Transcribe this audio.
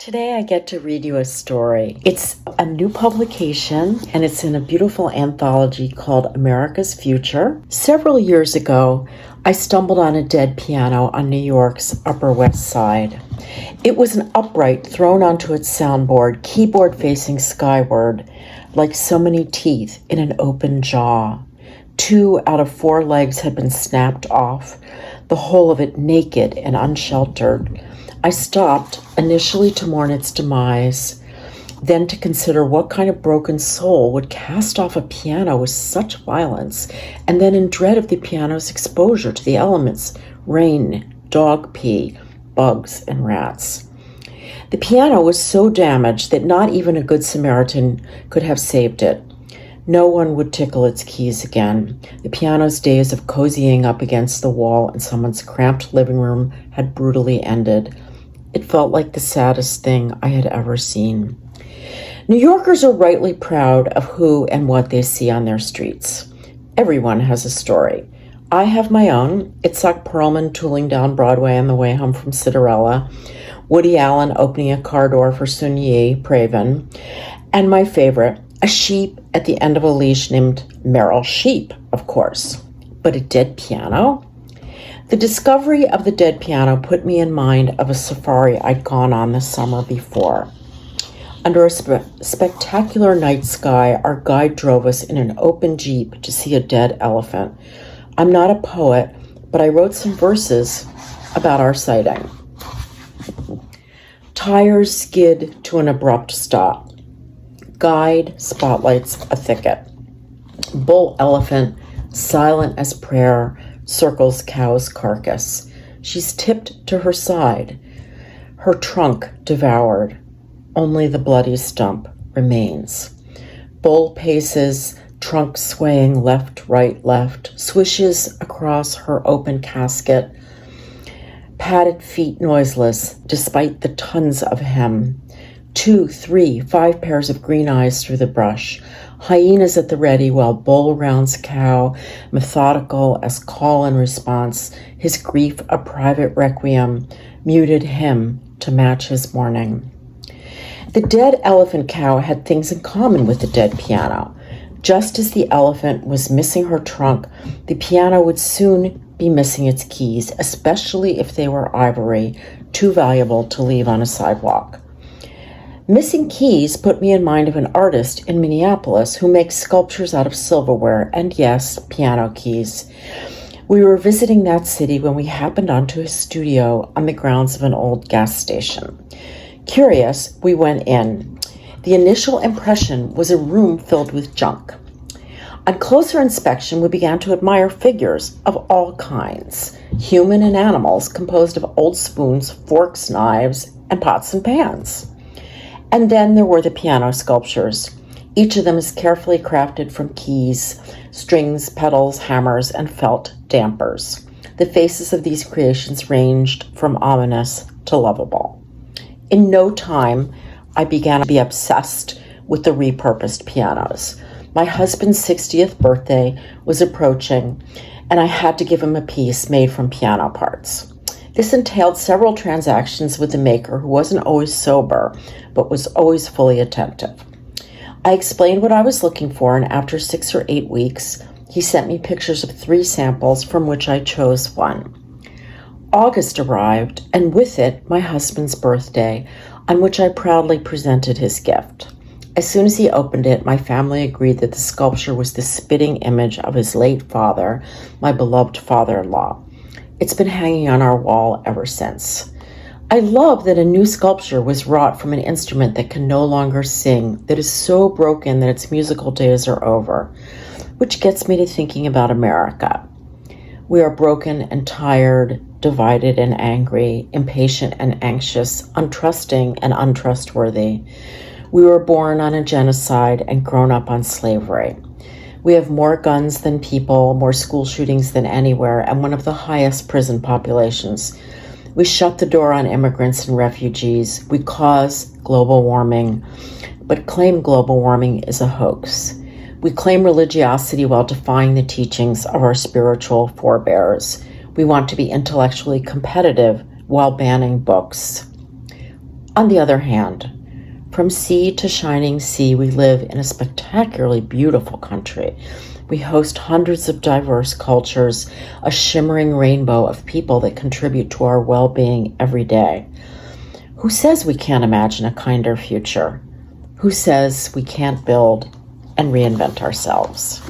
Today I get to read you a story. It's a new publication and it's in a beautiful anthology called America's Future. Several years ago, I stumbled on a dead piano on New York's Upper West Side. It was an upright thrown onto its soundboard, keyboard facing skyward, like so many teeth in an open jaw. 2 out of 4 legs had been snapped off, the whole of it naked and unsheltered. I stopped, initially to mourn its demise, then to consider what kind of broken soul would cast off a piano with such violence, and then in dread of the piano's exposure to the elements, rain, dog pee, bugs, and rats. The piano was so damaged that not even a good Samaritan could have saved it. No one would tickle its keys again. The piano's days of cozying up against the wall in someone's cramped living room had brutally ended. It felt like the saddest thing I had ever seen. New Yorkers are rightly proud of who and what they see on their streets. Everyone has a story. I have my own. It's like Perlman tooling down Broadway on the way home from Cinderella, Woody Allen opening a car door for Sun Yi, Praven, and my favorite, a sheep at the end of a leash named Meryl Sheep, of course. But a dead piano? The discovery of the dead piano put me in mind of a safari I'd gone on the summer before. Under a spectacular night sky, our guide drove us in an open jeep to see a dead elephant. I'm not a poet, but I wrote some verses about our sighting. Tires skid to an abrupt stop. Guide spotlights a thicket. Bull elephant, silent as prayer, circles cow's carcass. She's tipped to her side, her trunk devoured. Only the bloody stump remains. Bull paces, trunk swaying left, right, left, swishes across her open casket, padded feet noiseless despite the tons of hem. 2, 3, 5 pairs of green eyes through the brush. Hyenas at the ready while bull rounds cow, methodical as call and response, his grief a private requiem, muted him to match his mourning. The dead elephant cow had things in common with the dead piano. Just as the elephant was missing her trunk, the piano would soon be missing its keys, especially if they were ivory, too valuable to leave on a sidewalk. Missing keys put me in mind of an artist in Minneapolis who makes sculptures out of silverware and, yes, piano keys. We were visiting that city when we happened onto his studio on the grounds of an old gas station. Curious, we went in. The initial impression was a room filled with junk. On closer inspection, we began to admire figures of all kinds, human and animals, composed of old spoons, forks, knives, and pots and pans. And then there were the piano sculptures. Each of them is carefully crafted from keys, strings, pedals, hammers, and felt dampers. The faces of these creations ranged from ominous to lovable. In no time, I began to be obsessed with the repurposed pianos. My husband's 60th birthday was approaching, and I had to give him a piece made from piano parts. This entailed several transactions with the maker who wasn't always sober, but was always fully attentive. I explained what I was looking for, and after 6 or 8 weeks, he sent me pictures of 3 samples from which I chose one. August arrived, and with it, my husband's birthday, on which I proudly presented his gift. As soon as he opened it, my family agreed that the sculpture was the spitting image of his late father, my beloved father-in-law. It's been hanging on our wall ever since. I love that a new sculpture was wrought from an instrument that can no longer sing, that is so broken that its musical days are over, which gets me to thinking about America. We are broken and tired, divided and angry, impatient and anxious, untrusting and untrustworthy. We were born on a genocide and grown up on slavery. We have more guns than people, more school shootings than anywhere, and one of the highest prison populations. We shut the door on immigrants and refugees. We cause global warming, but claim global warming is a hoax. We claim religiosity while defying the teachings of our spiritual forebears. We want to be intellectually competitive while banning books. On the other hand, from sea to shining sea, we live in a spectacularly beautiful country. We host hundreds of diverse cultures, a shimmering rainbow of people that contribute to our well-being every day. Who says we can't imagine a kinder future? Who says we can't build and reinvent ourselves?